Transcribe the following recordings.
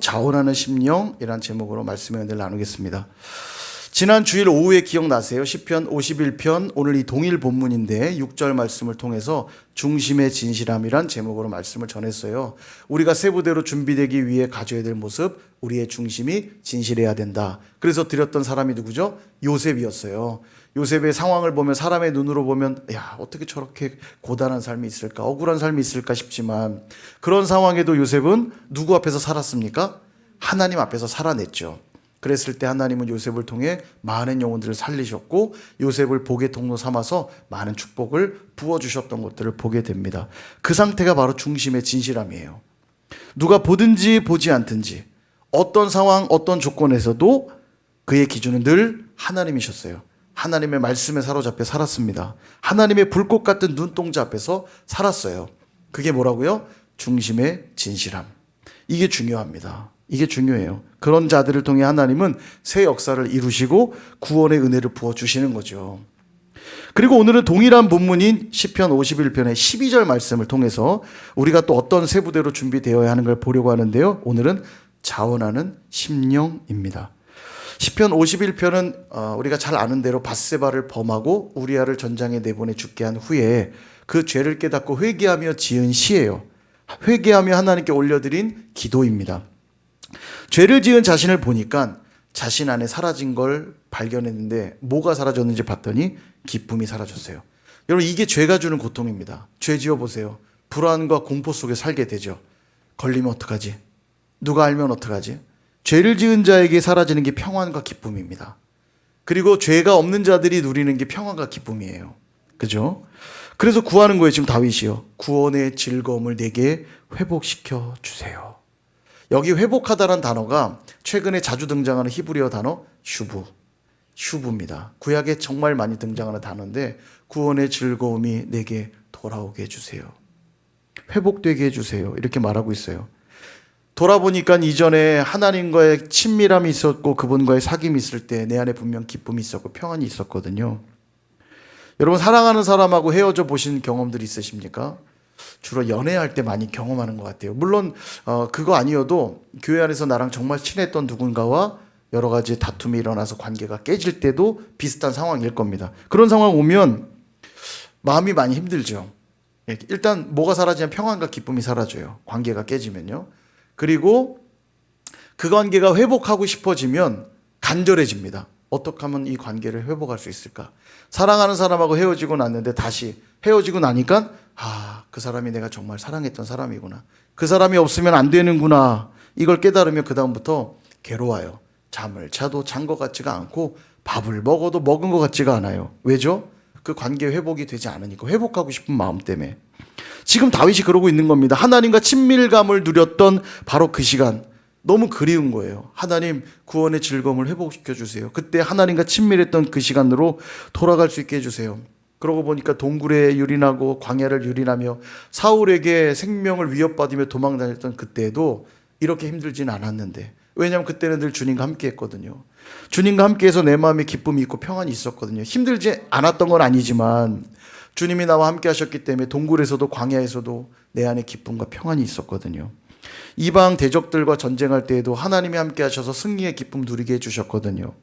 자원하는 심령이란 제목으로 말씀의 은혜를 나누겠습니다. 지난 주일 오후에 기억나세요? 시편 51편 오늘 이 동일 본문인데 6절 말씀을 통해서 중심의 진실함이란 제목으로 말씀을 전했어요. 우리가 세부대로 준비되기 위해 가져야 될 모습, 우리의 중심이 진실해야 된다. 그래서 드렸던 사람이 누구죠? 요셉이었어요. 요셉의 상황을 보면, 사람의 눈으로 보면 야, 어떻게 저렇게 고단한 삶이 있을까, 억울한 삶이 있을까 싶지만, 그런 상황에도 요셉은 누구 앞에서 살았습니까? 하나님 앞에서 살아냈죠. 그랬을 때 하나님은 요셉을 통해 많은 영혼들을 살리셨고, 요셉을 복의 통로 삼아서 많은 축복을 부어주셨던 것들을 보게 됩니다. 그 상태가 바로 중심의 진실함이에요. 누가 보든지 보지 않든지, 어떤 상황, 어떤 조건에서도 그의 기준은 늘 하나님이셨어요. 하나님의 말씀에 사로잡혀 살았습니다. 하나님의 불꽃 같은 눈동자 앞에서 살았어요. 그게 뭐라고요? 중심의 진실함. 이게 중요합니다. 이게 중요해요. 그런 자들을 통해 하나님은 새 역사를 이루시고 구원의 은혜를 부어주시는 거죠. 그리고 오늘은 동일한 본문인 시편 51편의 12절 말씀을 통해서 우리가 또 어떤 세부대로 준비되어야 하는 걸 보려고 하는데요. 오늘은 자원하는 심령입니다. 시편 51편은 우리가 잘 아는 대로 밧세바를 범하고 우리아를 전장에 내보내 죽게 한 후에 그 죄를 깨닫고 회개하며 지은 시예요. 회개하며 하나님께 올려드린 기도입니다. 죄를 지은 자신을 보니까 자신 안에 사라진 걸 발견했는데, 뭐가 사라졌는지 봤더니 기쁨이 사라졌어요. 여러분, 이게 죄가 주는 고통입니다. 죄 지어 보세요. 불안과 공포 속에 살게 되죠. 걸리면 어떡하지? 누가 알면 어떡하지? 죄를 지은 자에게 사라지는 게 평안과 기쁨입니다. 그리고 죄가 없는 자들이 누리는 게 평안과 기쁨이에요. 그죠? 그래서 구하는 거예요. 지금 다윗이요. 구원의 즐거움을 내게 회복시켜 주세요. 여기 회복하다란 단어가 최근에 자주 등장하는 히브리어 단어 슈브입니다. 구약에 정말 많이 등장하는 단어인데, 구원의 즐거움이 내게 돌아오게 해주세요. 회복되게 해주세요. 이렇게 말하고 있어요. 돌아보니까 이전에 하나님과의 친밀함이 있었고 그분과의 사귐이 있을 때 내 안에 분명 기쁨이 있었고 평안이 있었거든요. 여러분, 사랑하는 사람하고 헤어져 보신 경험들이 있으십니까? 주로 연애할 때 많이 경험하는 것 같아요. 물론 그거 아니어도 교회 안에서 나랑 정말 친했던 누군가와 여러 가지 다툼이 일어나서 관계가 깨질 때도 비슷한 상황일 겁니다. 그런 상황 오면 마음이 많이 힘들죠. 일단 뭐가 사라지면 평안과 기쁨이 사라져요. 관계가 깨지면요. 그리고 그 관계가 회복하고 싶어지면 간절해집니다. 어떻게 하면 이 관계를 회복할 수 있을까? 사랑하는 사람하고 헤어지고 났는데 다시 헤어지고 나니까 그 사람이 내가 정말 사랑했던 사람이구나. 그 사람이 없으면 안 되는구나. 이걸 깨달으면 그 다음부터 괴로워요. 잠을 자도 잔 것 같지가 않고 밥을 먹어도 먹은 것 같지가 않아요. 왜죠? 그 관계 회복이 되지 않으니까, 회복하고 싶은 마음 때문에. 지금 다윗이 그러고 있는 겁니다. 하나님과 친밀감을 누렸던 바로 그 시간, 너무 그리운 거예요. 하나님, 구원의 즐거움을 회복시켜 주세요. 그때 하나님과 친밀했던 그 시간으로 돌아갈 수 있게 해주세요. 그러고 보니까 동굴에 유린하고 광야를 유린하며 사울에게 생명을 위협받으며 도망 다녔던 그때도 이렇게 힘들지는 않았는데, 왜냐하면 그때는 늘 주님과 함께 했거든요. 주님과 함께해서 내 마음에 기쁨이 있고 평안이 있었거든요. 힘들지 않았던 건 아니지만 주님이 나와 함께 하셨기 때문에 동굴에서도 광야에서도 내 안에 기쁨과 평안이 있었거든요. 이방 대적들과 전쟁할 때에도 하나님이 함께 하셔서 승리의 기쁨 누리게 해주셨거든요.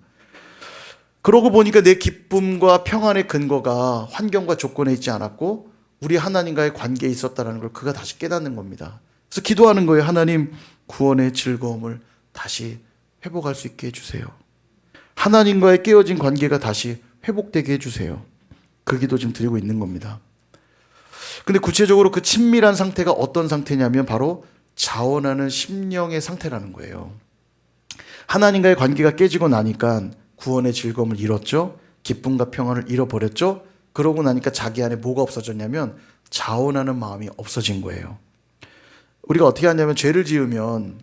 그러고 보니까 내 기쁨과 평안의 근거가 환경과 조건에 있지 않았고 우리 하나님과의 관계에 있었다는 걸 그가 다시 깨닫는 겁니다. 그래서 기도하는 거예요. 하나님, 구원의 즐거움을 다시 회복할 수 있게 해주세요. 하나님과의 깨어진 관계가 다시 회복되게 해주세요. 그 기도 지금 드리고 있는 겁니다. 근데 구체적으로 그 친밀한 상태가 어떤 상태냐면 바로 자원하는 심령의 상태라는 거예요. 하나님과의 관계가 깨지고 나니까 구원의 즐거움을 잃었죠. 기쁨과 평안을 잃어버렸죠. 그러고 나니까 자기 안에 뭐가 없어졌냐면 자원하는 마음이 없어진 거예요. 우리가 어떻게 하냐면 죄를 지으면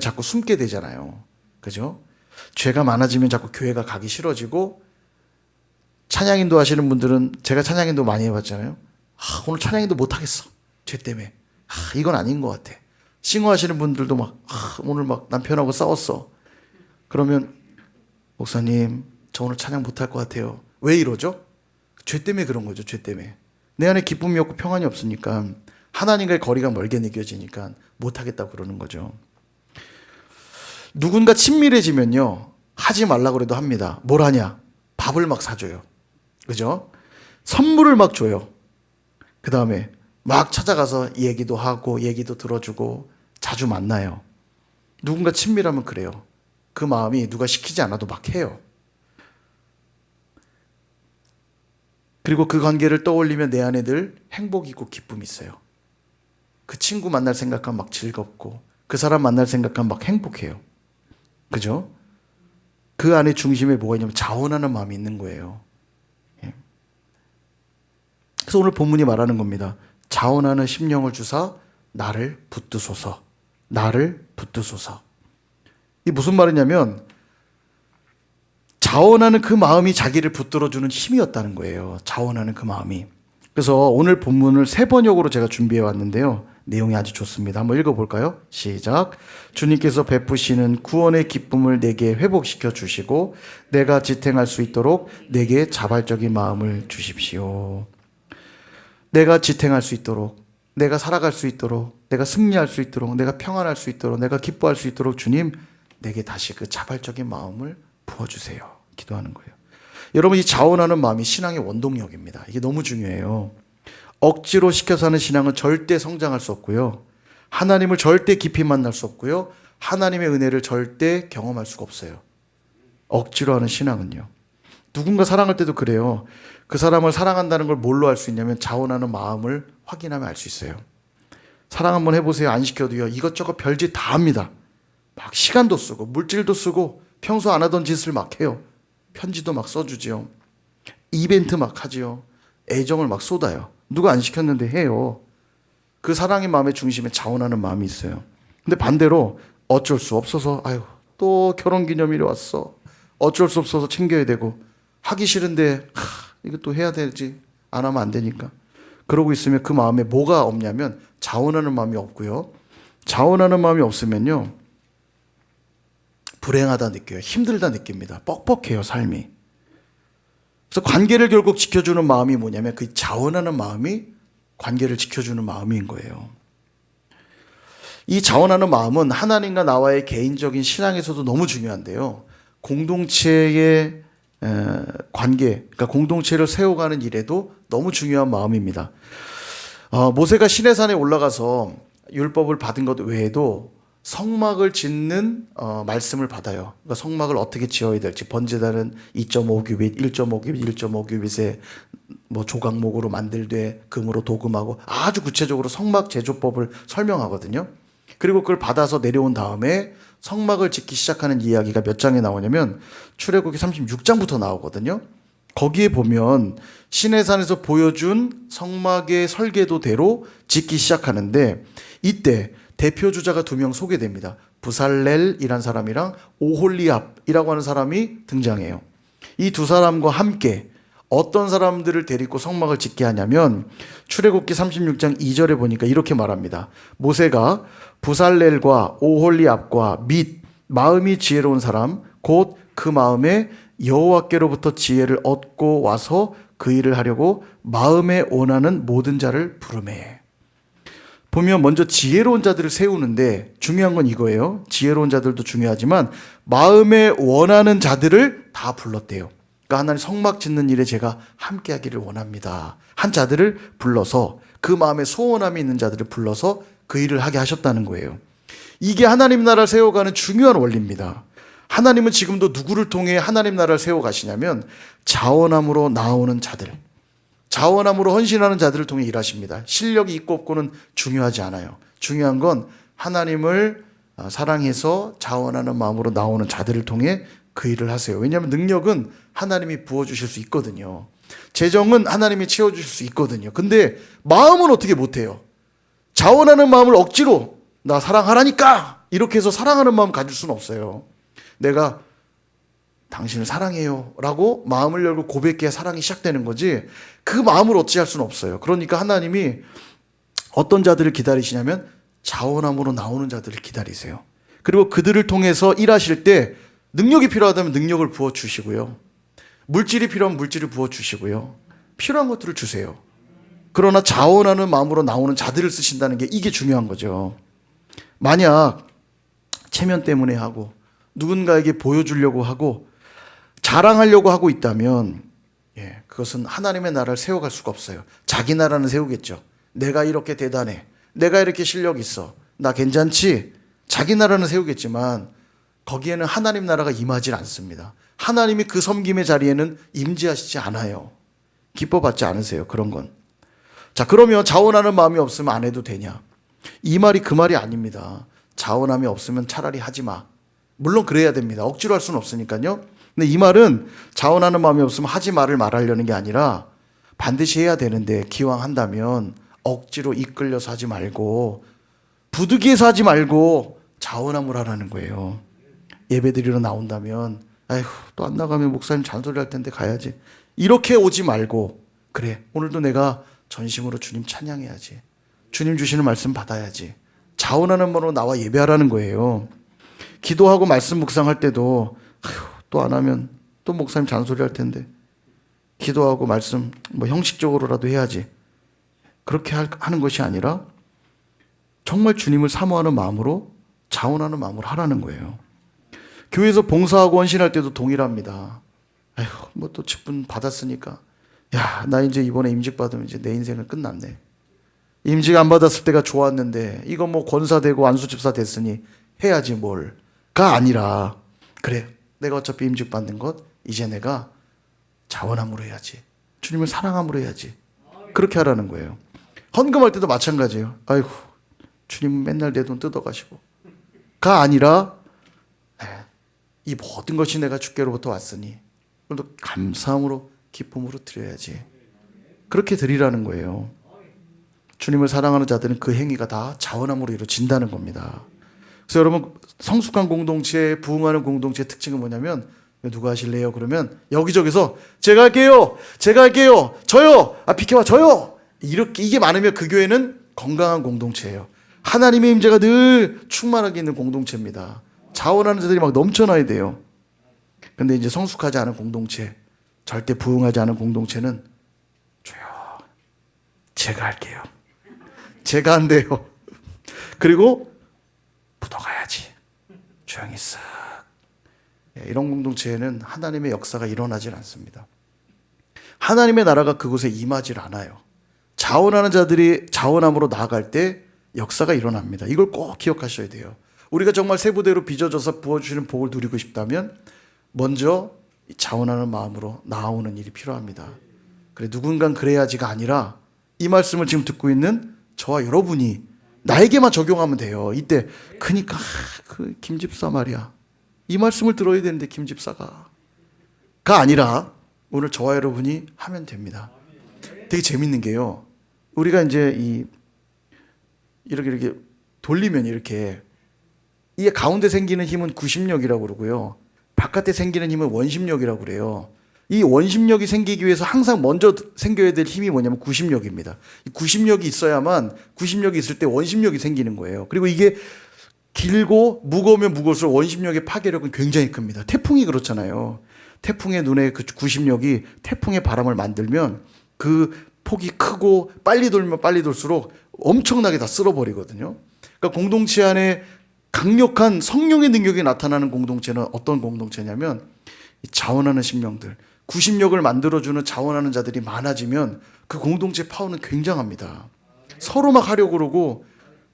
자꾸 숨게 되잖아요. 그죠? 죄가 많아지면 자꾸 교회가 가기 싫어지고, 찬양인도 하시는 분들은, 제가 찬양인도 많이 해봤잖아요. 오늘 찬양인도 못하겠어. 죄 때문에. 이건 아닌 것 같아. 싱어하시는 분들도 오늘 남편하고 싸웠어. 그러면 목사님, 저 오늘 찬양 못할 것 같아요. 왜 이러죠? 죄 때문에 그런 거죠. 죄 때문에. 내 안에 기쁨이 없고 평안이 없으니까, 하나님과의 거리가 멀게 느껴지니까 못하겠다고 그러는 거죠. 누군가 친밀해지면요, 하지 말라고 그래도 합니다. 뭘 하냐? 밥을 막 사줘요. 그죠? 선물을 막 줘요. 그 다음에 막 찾아가서 얘기도 하고 얘기도 들어주고 자주 만나요. 누군가 친밀하면 그래요. 그 마음이 누가 시키지 않아도 막 해요. 그리고 그 관계를 떠올리면 내 안에 늘 행복이 있고 기쁨이 있어요. 그 친구 만날 생각하면 막 즐겁고 그 사람 만날 생각하면 막 행복해요. 그죠? 그 안에 중심에 뭐가 있냐면 자원하는 마음이 있는 거예요. 예. 그래서 오늘 본문이 말하는 겁니다. 자원하는 심령을 주사 나를 붙드소서. 나를 붙드소서. 이게 무슨 말이냐면 자원하는 그 마음이 자기를 붙들어주는 힘이었다는 거예요. 자원하는 그 마음이. 그래서 오늘 본문을 세 번역으로 제가 준비해 왔는데요. 내용이 아주 좋습니다. 한번 읽어볼까요? 시작. 주님께서 베푸시는 구원의 기쁨을 내게 회복시켜 주시고 내가 지탱할 수 있도록 내게 자발적인 마음을 주십시오. 내가 지탱할 수 있도록, 내가 살아갈 수 있도록, 내가 승리할 수 있도록, 내가 평안할 수 있도록, 내가 기뻐할 수 있도록 주님, 내게 다시 그 자발적인 마음을 부어주세요. 기도하는 거예요. 여러분, 이 자원하는 마음이 신앙의 원동력입니다. 이게 너무 중요해요. 억지로 시켜서 하는 신앙은 절대 성장할 수 없고요. 하나님을 절대 깊이 만날 수 없고요. 하나님의 은혜를 절대 경험할 수가 없어요. 억지로 하는 신앙은요. 누군가 사랑할 때도 그래요. 그 사람을 사랑한다는 걸 뭘로 알 수 있냐면 자원하는 마음을 확인하면 알 수 있어요. 사랑 한번 해보세요. 안 시켜도요. 이것저것 별짓 다 합니다. 막 시간도 쓰고 물질도 쓰고 평소 안 하던 짓을 막 해요. 편지도 막 써주지요. 이벤트 막 하지요. 애정을 막 쏟아요. 누가 안 시켰는데 해요. 그 사랑의 마음의 중심에 자원하는 마음이 있어요. 근데 반대로 어쩔 수 없어서 아유 또 결혼기념일이 왔어. 어쩔 수 없어서 챙겨야 되고 하기 싫은데 이거 또 해야 되지. 안 하면 안 되니까. 그러고 있으면 그 마음에 뭐가 없냐면 자원하는 마음이 없고요. 자원하는 마음이 없으면요. 불행하다 느껴요. 힘들다 느낍니다. 뻑뻑해요, 삶이. 그래서 관계를 결국 지켜주는 마음이 뭐냐면 그 자원하는 마음이 관계를 지켜주는 마음인 거예요. 이 자원하는 마음은 하나님과 나와의 개인적인 신앙에서도 너무 중요한데요. 공동체의 관계, 그러니까 공동체를 세워가는 일에도 너무 중요한 마음입니다. 모세가 시내산에 올라가서 율법을 받은 것 외에도 성막을 짓는 말씀을 받아요. 그러니까 성막을 어떻게 지어야 될지, 번제단은 2.5규빗, 1.5규빗, 1.5규빗에 뭐 조각목으로 만들되 금으로 도금하고 아주 구체적으로 성막 제조법을 설명하거든요. 그리고 그걸 받아서 내려온 다음에 성막을 짓기 시작하는 이야기가 몇 장에 나오냐면 출애굽기 36장부터 나오거든요. 거기에 보면 시내산에서 보여준 성막의 설계도대로 짓기 시작하는데 이때 대표 주자가 두 명 소개됩니다. 부살렐이라는 사람이랑 오홀리압이라고 하는 사람이 등장해요. 이 두 사람과 함께 어떤 사람들을 데리고 성막을 짓게 하냐면 출애굽기 36장 2절에 보니까 이렇게 말합니다. 모세가 부살렐과 오홀리압과 및 마음이 지혜로운 사람 곧 그 마음에 여호와께로부터 지혜를 얻고 와서 그 일을 하려고 마음에 원하는 모든 자를 부르매. 보면 먼저 지혜로운 자들을 세우는데 중요한 건 이거예요. 지혜로운 자들도 중요하지만 마음에 원하는 자들을 다 불렀대요. 그러니까 하나님 성막 짓는 일에 제가 함께 하기를 원합니다. 한 자들을 불러서 그 마음에 소원함이 있는 자들을 불러서 그 일을 하게 하셨다는 거예요. 이게 하나님 나라를 세워가는 중요한 원리입니다. 하나님은 지금도 누구를 통해 하나님 나라를 세워가시냐면 자원함으로 나오는 자들, 자원함으로 헌신하는 자들을 통해 일하십니다. 실력이 있고 없고는 중요하지 않아요. 중요한 건 하나님을 사랑해서 자원하는 마음으로 나오는 자들을 통해 그 일을 하세요. 왜냐하면 능력은 하나님이 부어주실 수 있거든요. 재정은 하나님이 채워주실 수 있거든요. 근데 마음은 어떻게 못해요? 자원하는 마음을 억지로 나 사랑하라니까 이렇게 해서 사랑하는 마음 가질 수는 없어요. 내가 당신을 사랑해요 라고 마음을 열고 고백해야 사랑이 시작되는 거지 그 마음을 어찌할 수는 없어요. 그러니까 하나님이 어떤 자들을 기다리시냐면 자원함으로 나오는 자들을 기다리세요. 그리고 그들을 통해서 일하실 때 능력이 필요하다면 능력을 부어주시고요. 물질이 필요하면 물질을 부어주시고요. 필요한 것들을 주세요. 그러나 자원하는 마음으로 나오는 자들을 쓰신다는 게 이게 중요한 거죠. 만약 체면 때문에 하고 누군가에게 보여주려고 하고 자랑하려고 하고 있다면 그것은 하나님의 나라를 세워갈 수가 없어요. 자기 나라는 세우겠죠. 내가 이렇게 대단해. 내가 이렇게 실력 있어. 나 괜찮지? 자기 나라는 세우겠지만 거기에는 하나님 나라가 임하지 않습니다. 하나님이 그 섬김의 자리에는 임재하시지 않아요. 기뻐받지 않으세요. 그런 건. 자, 그러면 자원하는 마음이 없으면 안 해도 되냐? 이 말이 그 말이 아닙니다. 자원함이 없으면 차라리 하지 마. 물론 그래야 됩니다. 억지로 할 수는 없으니까요. 근데 이 말은 자원하는 마음이 없으면 하지 말을 말하려는 게 아니라 반드시 해야 되는데 기왕 한다면 억지로 이끌려서 하지 말고 부득이해서 하지 말고 자원함을 하라는 거예요. 예배드리러 나온다면 아이고 또 안 나가면 목사님 잔소리 할 텐데 가야지. 이렇게 오지 말고 그래 오늘도 내가 전심으로 주님 찬양해야지. 주님 주시는 말씀 받아야지. 자원하는 마음으로 나와 예배하라는 거예요. 기도하고 말씀 묵상할 때도 또 안 하면 또 목사님 잔소리 할 텐데 기도하고 말씀 뭐 형식적으로라도 해야지. 그렇게 하는 것이 아니라 정말 주님을 사모하는 마음으로 자원하는 마음으로 하라는 거예요. 교회에서 봉사하고 헌신할 때도 동일합니다. 아휴 뭐 또 직분 받았으니까 야 나 이제 이번에 임직 받으면 이제 내 인생은 끝났네. 임직 안 받았을 때가 좋았는데 이거 뭐 권사되고 안수집사 됐으니 해야지 뭘가 아니라 그래 내가 어차피 임직 받는 것 이제 내가 자원함으로 해야지. 주님을 사랑함으로 해야지. 그렇게 하라는 거예요. 헌금할 때도 마찬가지예요. 아이고 주님 맨날 내 돈 뜯어가시고 가 아니라 이 모든 것이 내가 주께로부터 왔으니 오늘도 감사함으로 기쁨으로 드려야지. 그렇게 드리라는 거예요. 주님을 사랑하는 자들은 그 행위가 다 자원함으로 이루어진다는 겁니다. 그래서 여러분 성숙한 공동체, 부흥하는 공동체의 특징은 뭐냐면 누가 하실래요? 그러면 여기저기서 제가 할게요. 제가 할게요. 저요. 비켜봐 저요. 이렇게 이게 많으면 그 교회는 건강한 공동체예요. 하나님의 임재가 늘 충만하게 있는 공동체입니다. 자원하는 자들이 막 넘쳐나야 돼요. 근데 이제 성숙하지 않은 공동체, 절대 부흥하지 않은 공동체는 조용. 제가 할게요. 제가 한대요. 그리고 묻어가야지. 조용히 쓱. 이런 공동체에는 하나님의 역사가 일어나질 않습니다. 하나님의 나라가 그곳에 임하질 않아요. 자원하는 자들이 자원함으로 나아갈 때 역사가 일어납니다. 이걸 꼭 기억하셔야 돼요. 우리가 정말 세부대로 빚어져서 부어주시는 복을 누리고 싶다면 먼저 자원하는 마음으로 나아오는 일이 필요합니다. 그래 누군가는 그래야지가 아니라 이 말씀을 지금 듣고 있는 저와 여러분이 나에게만 적용하면 돼요. 이때 그러니까 그 김집사 말이야. 이 말씀을 들어야 되는데 김집사가 아니라 오늘 저와 여러분이 하면 됩니다. 되게 재밌는 게요. 우리가 이제 이렇게 돌리면 이렇게 이 가운데 생기는 힘은 구심력이라고 그러고요. 바깥에 생기는 힘은 원심력이라고 그래요. 이 원심력이 생기기 위해서 항상 먼저 생겨야 될 힘이 뭐냐면 구심력입니다. 이 구심력이 있어야만 구심력이 있을 때 원심력이 생기는 거예요. 그리고 이게 길고 무거우면 무거울수록 원심력의 파괴력은 굉장히 큽니다. 태풍이 그렇잖아요. 태풍의 눈에 그 구심력이 태풍의 바람을 만들면 그 폭이 크고 빨리 돌면 빨리 돌수록 엄청나게 다 쓸어버리거든요. 그러니까 공동체 안에 강력한 성령의 능력이 나타나는 공동체는 어떤 공동체냐면 자원하는 심령들, 구심력을 만들어주는 자원하는 자들이 많아지면 그 공동체 파워는 굉장합니다. 서로 막 하려고 그러고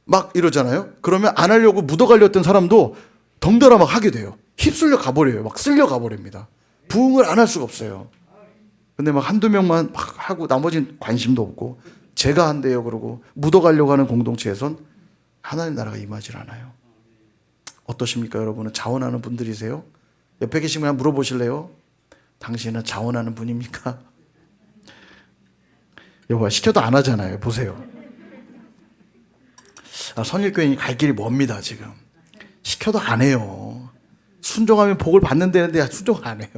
막 이러잖아요. 그러면 안 하려고 묻어갈렸던 사람도 덩달아 막 하게 돼요. 휩쓸려 가버려요. 막 쓸려 가버립니다. 부흥을 안 할 수가 없어요. 근데 막 한두 명만 막 하고 나머지는 관심도 없고 제가 한대요 그러고 묻어가려고 하는 공동체에선 하나님 나라가 임하질 않아요. 어떠십니까 여러분은? 자원하는 분들이세요? 옆에 계신 분 물어보실래요? 당신은 자원하는 분입니까? 여보 시켜도 안 하잖아요. 보세요. 선일교인이 갈 길이 멉니다. 지금 시켜도 안 해요. 순종하면 복을 받는다는데 순종 안 해요.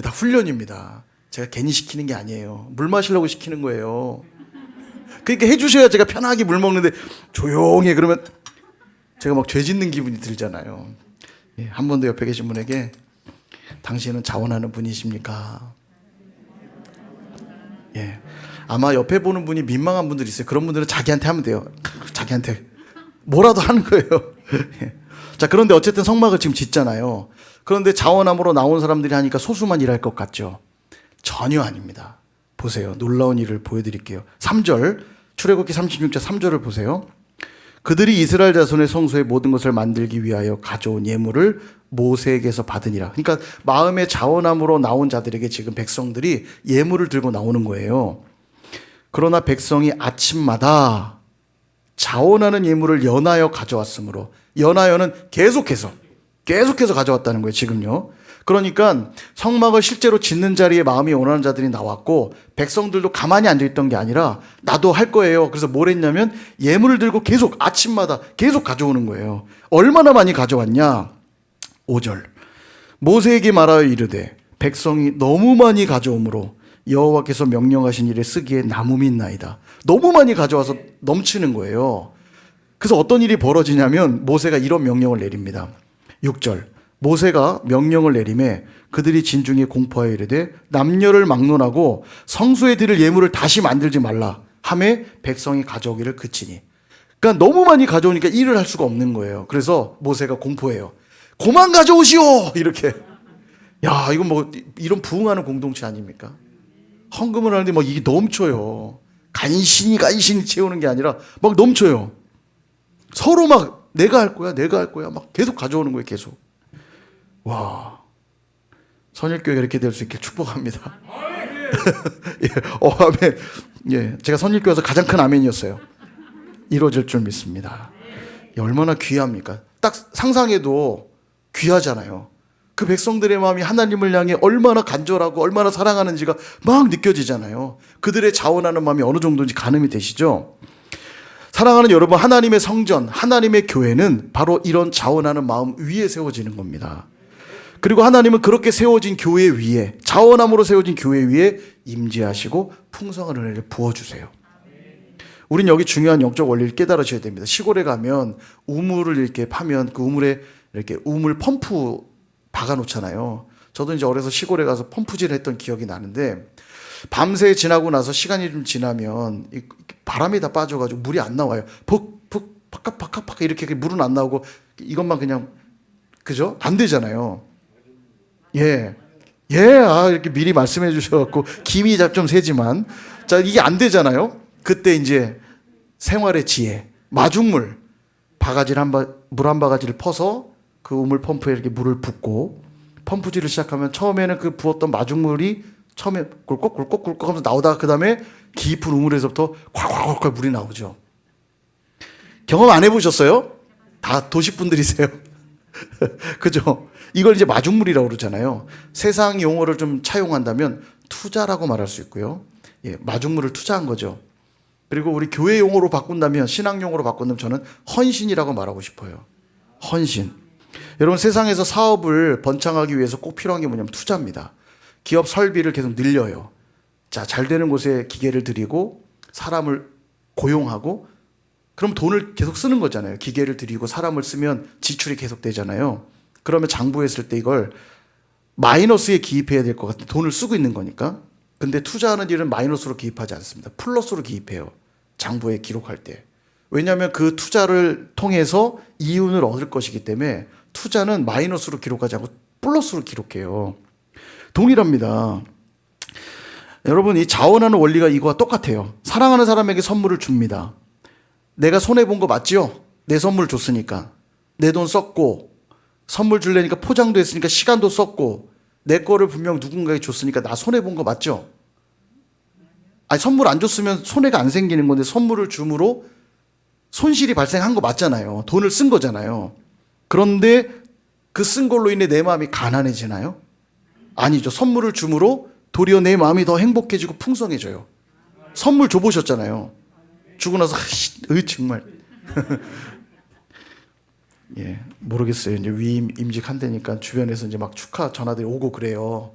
다 훈련입니다. 제가 괜히 시키는 게 아니에요. 물 마시려고 시키는 거예요. 그러니까 해주셔야 제가 편하게 물 먹는데 조용히 그러면 제가 막 죄 짓는 기분이 들잖아요. 한 번 더 옆에 계신 분에게 당신은 자원하는 분이십니까? 아마 옆에 보는 분이 민망한 분들이 있어요. 그런 분들은 자기한테 하면 돼요. 자기한테 뭐라도 하는 거예요. 자, 그런데 어쨌든 성막을 지금 짓잖아요. 그런데 자원함으로 나온 사람들이 하니까 소수만 일할 것 같죠? 전혀 아닙니다. 보세요. 놀라운 일을 보여드릴게요. 3절, 출애굽기 36장 3절을 보세요. 그들이 이스라엘 자손의 성소의 모든 것을 만들기 위하여 가져온 예물을 모세에게서 받으니라. 그러니까 마음의 자원함으로 나온 자들에게 지금 백성들이 예물을 들고 나오는 거예요. 그러나 백성이 아침마다 자원하는 예물을 연하여 가져왔으므로, 연하여는 계속해서 가져왔다는 거예요, 지금요. 그러니까 성막을 실제로 짓는 자리에 마음이 원하는 자들이 나왔고, 백성들도 가만히 앉아있던 게 아니라 나도 할 거예요. 그래서 뭘 했냐면 예물을 들고 계속 아침마다 계속 가져오는 거예요. 얼마나 많이 가져왔냐? 5절, 모세에게 말하여 이르되 백성이 너무 많이 가져오므로 여호와께서 명령하신 일에 쓰기에 남음이 나이다. 너무 많이 가져와서 넘치는 거예요. 그래서 어떤 일이 벌어지냐면 모세가 이런 명령을 내립니다. 6절, 모세가 명령을 내림에 그들이 진중에 공포하여 이르되 남녀를 막론하고 성소에 드릴 예물을 다시 만들지 말라 하매 백성이 가져오기를 그치니. 그러니까 너무 많이 가져오니까 일을 할 수가 없는 거예요. 그래서 모세가 공포해요. 그만 가져오시오! 이렇게. 야, 이건 뭐 이런 부흥하는 공동체 아닙니까? 헌금을 하는데 막 이게 넘쳐요. 간신히 채우는 게 아니라 막 넘쳐요. 서로 막 내가 할 거야 막 계속 가져오는 거예요. 계속. 와, 선일교회가 이렇게 될 수 있길 축복합니다. 예, 아멘. 예, 제가 선일교회에서 가장 큰 아멘이었어요. 이루어질 줄 믿습니다. 얼마나 귀합니까? 딱 상상해도 귀하잖아요. 그 백성들의 마음이 하나님을 향해 얼마나 간절하고 얼마나 사랑하는지가 막 느껴지잖아요. 그들의 자원하는 마음이 어느 정도인지 가늠이 되시죠? 사랑하는 여러분, 하나님의 성전, 하나님의 교회는 바로 이런 자원하는 마음 위에 세워지는 겁니다. 그리고 하나님은 그렇게 세워진 교회 위에, 자원함으로 세워진 교회 위에 임재하시고 풍성한 은혜를 부어주세요. 우린 여기 중요한 영적 원리를 깨달으셔야 됩니다. 시골에 가면 우물을 이렇게 파면 그 우물에 이렇게 우물 펌프 박아놓잖아요. 저도 이제 어려서 시골에 가서 펌프질을 했던 기억이 나는데, 밤새 지나고 나서 시간이 좀 지나면 바람이 다 빠져가지고 물이 안 나와요. 푹푹 파깍파깍 이렇게 물은 안 나오고 이것만 그냥, 그죠? 안 되잖아요. 예, 이렇게 미리 말씀해 주셔갖고 김이 좀 세지만, 자, 이게 안 되잖아요. 그때 이제 생활의 지혜, 마중물, 물 한 바가지를 퍼서 그 우물 펌프에 이렇게 물을 붓고 펌프질을 시작하면 처음에는 그 부었던 마중물이 처음에 꿀꺽꿀꺽꿀꺽 하면서 나오다가 그 다음에 깊은 우물에서부터 콸콸콸 물이 나오죠. 경험 안 해보셨어요? 다 도시분들이세요. 그죠? 이걸 이제 마중물이라고 그러잖아요. 세상 용어를 좀 차용한다면 투자라고 말할 수 있고요. 예, 마중물을 투자한 거죠. 그리고 우리 교회 용어로 바꾼다면, 신앙 용어로 바꾼다면 저는 헌신이라고 말하고 싶어요. 헌신. 여러분, 세상에서 사업을 번창하기 위해서 꼭 필요한 게 뭐냐면 투자입니다. 기업 설비를 계속 늘려요. 자, 잘 되는 곳에 기계를 들이고 사람을 고용하고, 그럼 돈을 계속 쓰는 거잖아요. 기계를 들이고 사람을 쓰면 지출이 계속 되잖아요. 그러면 장부했을 때 이걸 마이너스에 기입해야 될 것 같은데 돈을 쓰고 있는 거니까. 근데 투자하는 일은 마이너스로 기입하지 않습니다. 플러스로 기입해요. 장부에 기록할 때. 왜냐하면 그 투자를 통해서 이윤을 얻을 것이기 때문에 투자는 마이너스로 기록하지 않고 플러스로 기록해요. 동일합니다. 여러분, 이 자원하는 원리가 이거와 똑같아요. 사랑하는 사람에게 선물을 줍니다. 내가 손해본 거 맞지요? 내 선물 줬으니까. 내 돈 썼고, 선물 줄래니까 포장도 했으니까 시간도 썼고, 내 거를 분명 누군가에게 줬으니까 나 손해본 거 맞죠? 아니, 선물 안 줬으면 손해가 안 생기는 건데 선물을 줌으로 손실이 발생한 거 맞잖아요. 돈을 쓴 거잖아요. 그런데 그 쓴 걸로 인해 내 마음이 가난해지나요? 아니죠. 선물을 줌으로 도리어 내 마음이 더 행복해지고 풍성해져요. 선물 줘보셨잖아요. 주고 나서 정말 예, 모르겠어요. 이제 위임 임직한다니까 주변에서 이제 막 축하 전화들이 오고 그래요.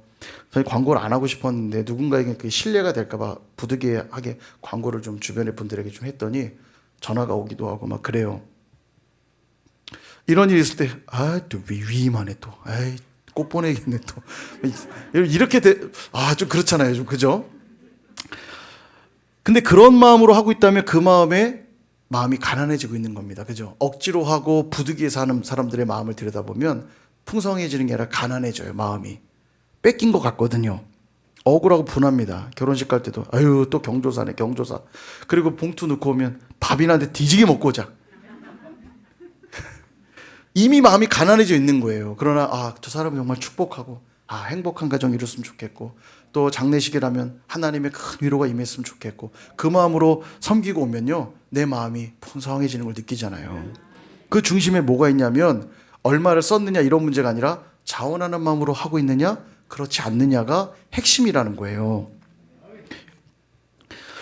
저희 광고를 안 하고 싶었는데 누군가에게 그게 신뢰가 될까봐 부득이하게 광고를 좀 주변의 분들에게 좀 했더니 전화가 오기도 하고 막 그래요. 이런 일이 있을 때, 또 위임하네 또. 꽃 보내겠네 또. 이렇게 좀 그렇잖아요. 좀, 그죠? 근데 그런 마음으로 하고 있다면 그 마음에 마음이 가난해지고 있는 겁니다. 그죠? 억지로 하고 부득이해서 하는 사람들의 마음을 들여다보면 풍성해지는 게 아니라 가난해져요. 마음이 뺏긴 것 같거든요. 억울하고 분합니다. 결혼식 갈 때도 아유 또 경조사네 경조사. 그리고 봉투 넣고 오면 밥이나 한데 뒤지게 먹고 오자. 이미 마음이 가난해져 있는 거예요. 그러나 저 사람은 정말 축복하고 행복한 가정 이뤘으면 좋겠고 또 장례식이라면 하나님의 큰 위로가 임했으면 좋겠고 그 마음으로 섬기고 오면요 내 마음이 풍성해지는 걸 느끼잖아요. 그 중심에 뭐가 있냐면 얼마를 썼느냐 이런 문제가 아니라 자원하는 마음으로 하고 있느냐 그렇지 않느냐가 핵심이라는 거예요.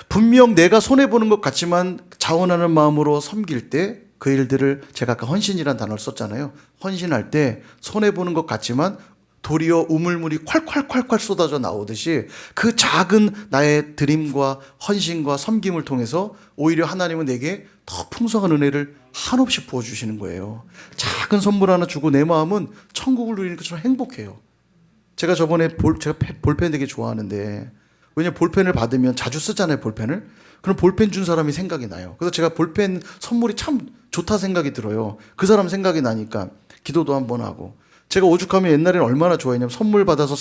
분명 내가 손해보는 것 같지만 자원하는 마음으로 섬길 때 그 일들을 제가 아까 헌신이라는 단어를 썼잖아요. 헌신할 때 손해보는 것 같지만 도리어 우물물이 콸콸콸콸 쏟아져 나오듯이 그 작은 나의 드림과 헌신과 섬김을 통해서 오히려 하나님은 내게 더 풍성한 은혜를 한없이 부어주시는 거예요. 작은 선물 하나 주고 내 마음은 천국을 누리는 것처럼 행복해요. 제가 저번에 제가 볼펜 되게 좋아하는데 왜냐면 볼펜을 받으면 자주 쓰잖아요. 볼펜을. 그럼 볼펜 준 사람이 생각이 나요. 그래서 제가 볼펜 선물이 참 좋다 생각이 들어요. 그 사람 생각이 나니까 기도도 한번 하고 제가 오죽하면 옛날에는 얼마나 좋아했냐면 선물 받아서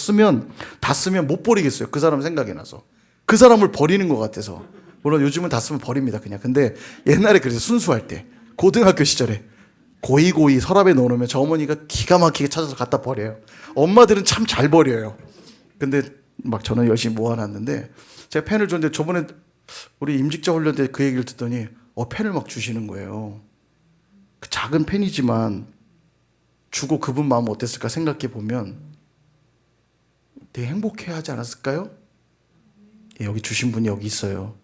다 쓰면 못 버리겠어요. 그 사람 생각이 나서. 그 사람을 버리는 것 같아서. 물론 요즘은 다 쓰면 버립니다. 그냥. 근데 옛날에 그래서 순수할 때 고등학교 시절에 고이 서랍에 넣어놓으면 저 어머니가 기가 막히게 찾아서 갖다 버려요. 엄마들은 참 잘 버려요. 근데 막 저는 열심히 모아놨는데 제가 펜을 줬는데 저번에 우리 임직자 훈련 때 그 얘기를 듣더니 펜을 막 주시는 거예요. 그 작은 펜이지만 주고 그분 마음 어땠을까 생각해 보면 되게 행복해하지 않았을까요? 여기 주신 분이 여기 있어요.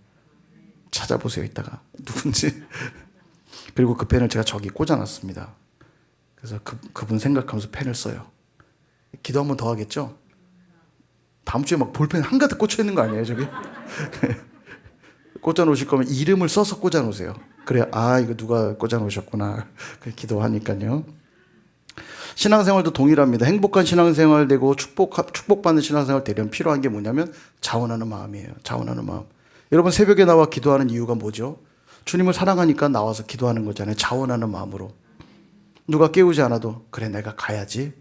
찾아보세요 이따가 누군지. 그리고 그 펜을 제가 저기 꽂아놨습니다. 그래서 그분 생각하면서 펜을 써요. 기도 한번 더 하겠죠? 다음 주에 막 볼펜 한가득 꽂혀 있는 거 아니에요 저기? 꽂아 놓으실 거면 이름을 써서 꽂아 놓으세요. 그래야 이거 누가 꽂아 놓으셨구나. 기도하니까요. 신앙생활도 동일합니다. 행복한 신앙생활 되고 축복받는 신앙생활 되려면 필요한 게 뭐냐면 자원하는 마음이에요. 자원하는 마음. 여러분 새벽에 나와 기도하는 이유가 뭐죠? 주님을 사랑하니까 나와서 기도하는 거잖아요. 자원하는 마음으로. 누가 깨우지 않아도 그래 내가 가야지.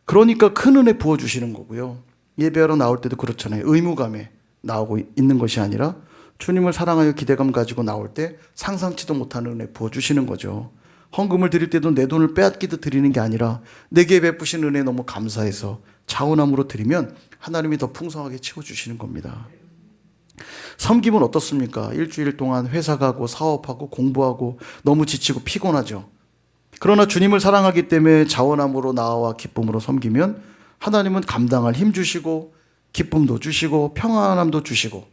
그러니까 큰 은혜 부어주시는 거고요. 예배하러 나올 때도 그렇잖아요. 의무감에 나오고 있는 것이 아니라 주님을 사랑하여 기대감 가지고 나올 때 상상치도 못하는 은혜 부어주시는 거죠. 헌금을 드릴 때도 내 돈을 빼앗기듯 드리는 게 아니라 내게 베푸신 은혜 너무 감사해서 자원함으로 드리면 하나님이 더 풍성하게 채워주시는 겁니다. 섬김은 어떻습니까? 일주일 동안 회사 가고 사업하고 공부하고 너무 지치고 피곤하죠. 그러나 주님을 사랑하기 때문에 자원함으로 나와 기쁨으로 섬기면 하나님은 감당할 힘 주시고 기쁨도 주시고 평안함도 주시고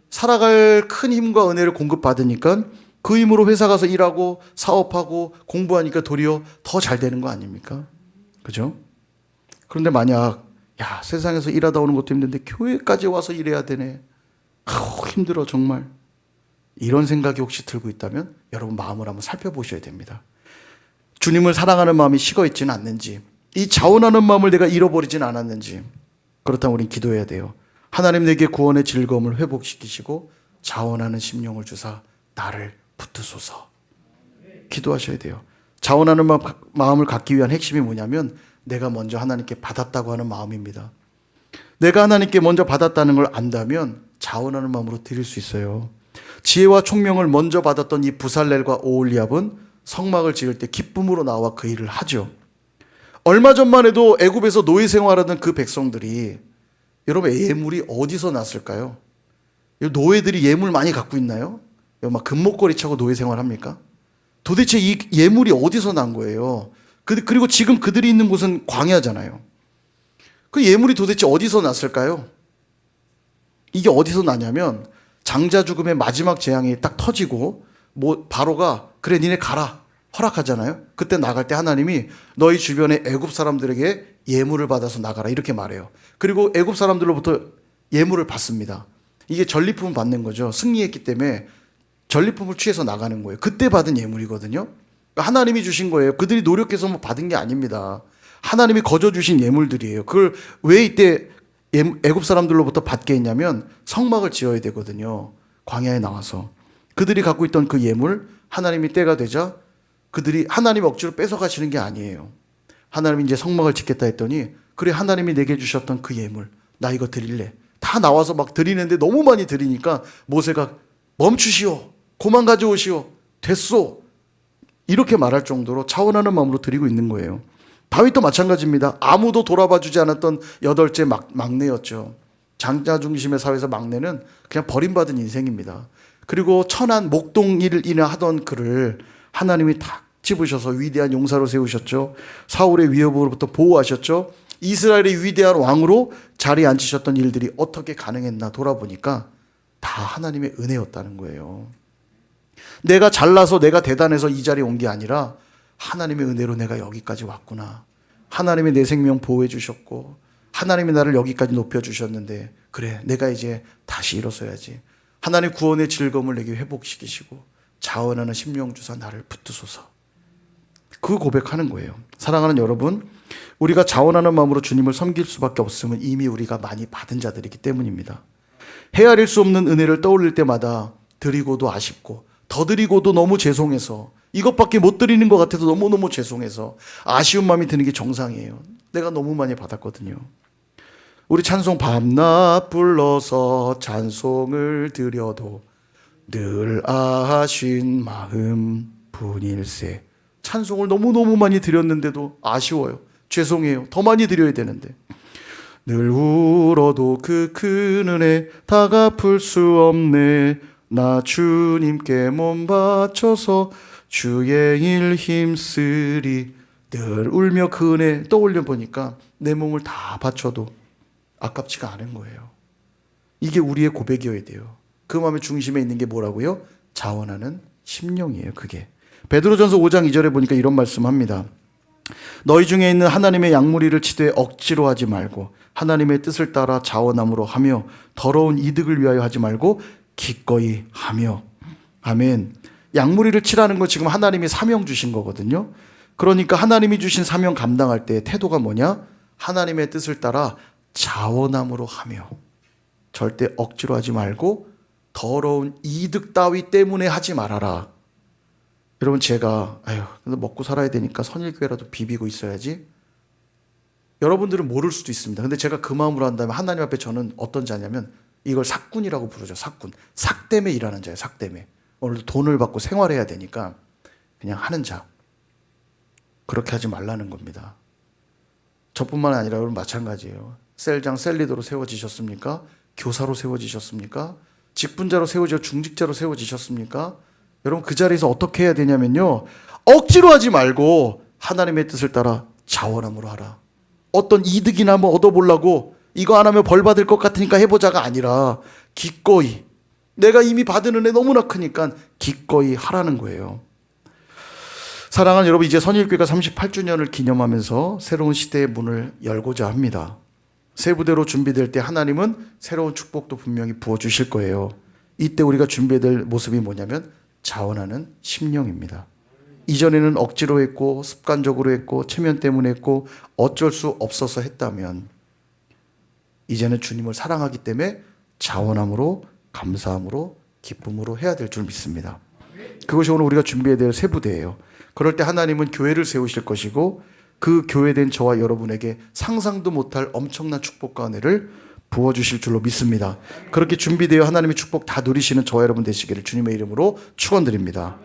살아갈 큰 힘과 은혜를 공급받으니까 그 힘으로 회사 가서 일하고 사업하고 공부하니까 도리어 더 잘 되는 거 아닙니까? 그죠? 그런데 만약 세상에서 일하다 오는 것도 힘든데 교회까지 와서 일해야 되네. 힘들어 정말. 이런 생각이 혹시 들고 있다면 여러분 마음을 한번 살펴보셔야 됩니다. 주님을 사랑하는 마음이 식어 있지는 않는지, 이 자원하는 마음을 내가 잃어버리진 않았는지, 그렇다면 우린 기도해야 돼요. 하나님 내게 구원의 즐거움을 회복시키시고 자원하는 심령을 주사 나를 붙드소서. 기도하셔야 돼요. 자원하는 마음을 갖기 위한 핵심이 뭐냐면 내가 먼저 하나님께 받았다고 하는 마음입니다. 내가 하나님께 먼저 받았다는 걸 안다면 자원하는 마음으로 드릴 수 있어요. 지혜와 총명을 먼저 받았던 이 부살렐과 오홀리압은 성막을 지을 때 기쁨으로 나와 그 일을 하죠. 얼마 전만 해도 애굽에서 노예 생활하던 그 백성들이, 여러분 예물이 어디서 났을까요? 노예들이 예물 많이 갖고 있나요? 막 금목걸이 차고 노예 생활합니까? 도대체 이 예물이 어디서 난 거예요? 그리고 지금 그들이 있는 곳은 광야잖아요. 그 예물이 도대체 어디서 났을까요? 이게 어디서 나냐면 장자 죽음의 마지막 재앙이 딱 터지고 바로가 그래 니네 가라 허락하잖아요. 그때 나갈 때 하나님이 너희 주변의 애굽 사람들에게 예물을 받아서 나가라 이렇게 말해요. 그리고 애굽 사람들로부터 예물을 받습니다. 이게 전리품을 받는 거죠. 승리했기 때문에 전리품을 취해서 나가는 거예요. 그때 받은 예물이거든요. 그러니까 하나님이 주신 거예요. 그들이 노력해서 받은 게 아닙니다. 하나님이 거저 주신 예물들이에요. 그걸 왜 이때 애굽 사람들로부터 받게 했냐면 성막을 지어야 되거든요. 광야에 나와서 그들이 갖고 있던 그 예물 하나님이 때가 되자 그들이 하나님 억지로 뺏어가시는 게 아니에요. 하나님이 이제 성막을 짓겠다 했더니 그래 하나님이 내게 주셨던 그 예물 나 이거 드릴래. 다 나와서 막 드리는데 너무 많이 드리니까 모세가 멈추시오. 그만 가져오시오. 됐소. 이렇게 말할 정도로 자원하는 마음으로 드리고 있는 거예요. 다윗도 마찬가지입니다. 아무도 돌아봐 주지 않았던 8째 막내였죠. 장자 중심의 사회에서 막내는 그냥 버림받은 인생입니다. 그리고 천한 목동일이나 하던 그를 하나님이 탁 집으셔서 위대한 용사로 세우셨죠. 사울의 위협으로부터 보호하셨죠. 이스라엘의 위대한 왕으로 자리에 앉히셨던 일들이 어떻게 가능했나 돌아보니까 다 하나님의 은혜였다는 거예요. 내가 잘나서 내가 대단해서 이 자리에 온 게 아니라 하나님의 은혜로 내가 여기까지 왔구나. 하나님이 내 생명 보호해 주셨고 하나님이 나를 여기까지 높여주셨는데 그래 내가 이제 다시 일어서야지. 하나님 구원의 즐거움을 내게 회복시키시고 자원하는 심령 주사 나를 붙드소서. 그 고백하는 거예요. 사랑하는 여러분, 우리가 자원하는 마음으로 주님을 섬길 수밖에 없음은 이미 우리가 많이 받은 자들이기 때문입니다. 헤아릴 수 없는 은혜를 떠올릴 때마다 드리고도 아쉽고 더 드리고도 너무 죄송해서 이것밖에 못 드리는 것 같아서 너무너무 죄송해서 아쉬운 마음이 드는 게 정상이에요. 내가 너무 많이 받았거든요. 우리 찬송 밤낮 불러서 찬송을 드려도 늘 아쉬운 마음 분일세. 찬송을 너무너무 많이 드렸는데도 아쉬워요. 죄송해요. 더 많이 드려야 되는데. 늘 울어도 그 큰 은혜 다 갚을 수 없네. 나 주님께 몸 바쳐서 주의 일 힘쓰리. 늘 울며 그 은혜 떠올려 보니까 내 몸을 다 바쳐도 아깝지가 않은 거예요. 이게 우리의 고백이어야 돼요. 그 마음의 중심에 있는 게 뭐라고요? 자원하는 심령이에요. 그게 베드로전서 5장 2절에 보니까 이런 말씀합니다. 너희 중에 있는 하나님의 양무리를 치되 억지로 하지 말고 하나님의 뜻을 따라 자원함으로 하며 더러운 이득을 위하여 하지 말고 기꺼이 하며. 아멘. 양무리를 치라는 건 지금 하나님이 사명 주신 거거든요. 그러니까 하나님이 주신 사명 감당할 때 태도가 뭐냐? 하나님의 뜻을 따라 자원함으로 하며 절대 억지로 하지 말고 더러운 이득 따위 때문에 하지 말아라. 여러분 제가 근데 먹고 살아야 되니까 선일교회라도 비비고 있어야지. 여러분들은 모를 수도 있습니다. 근데 제가 그 마음으로 한다면 하나님 앞에 저는 어떤 자냐면 이걸 삭군이라고 부르죠. 삭군. 삭 때문에 일하는 자예요. 삭 때문에. 오늘도 돈을 받고 생활해야 되니까 그냥 하는 자. 그렇게 하지 말라는 겁니다. 저뿐만 아니라 여러분 마찬가지예요. 셀장 셀리더로 세워지셨습니까? 교사로 세워지셨습니까? 직분자로 세워져 중직자로 세워지셨습니까? 여러분 그 자리에서 어떻게 해야 되냐면요. 억지로 하지 말고 하나님의 뜻을 따라 자원함으로 하라. 어떤 이득이나 뭐 얻어보려고 이거 안 하면 벌 받을 것 같으니까 해보자가 아니라 기꺼이 내가 이미 받은 은혜 너무나 크니까 기꺼이 하라는 거예요. 사랑하는 여러분, 이제 선일교회가 38주년을 기념하면서 새로운 시대의 문을 열고자 합니다. 새 부대로 준비될 때 하나님은 새로운 축복도 분명히 부어주실 거예요. 이때 우리가 준비해야 될 모습이 뭐냐면 자원하는 심령입니다. 이전에는 억지로 했고 습관적으로 했고 체면 때문에 했고 어쩔 수 없어서 했다면 이제는 주님을 사랑하기 때문에 자원함으로 감사함으로 기쁨으로 해야 될 줄 믿습니다. 그것이 오늘 우리가 준비해야 될 새 부대예요. 그럴 때 하나님은 교회를 세우실 것이고 그 교회된 저와 여러분에게 상상도 못할 엄청난 축복과 은혜를 부어주실 줄로 믿습니다. 그렇게 준비되어 하나님의 축복 다 누리시는 저와 여러분 되시기를 주님의 이름으로 축원드립니다.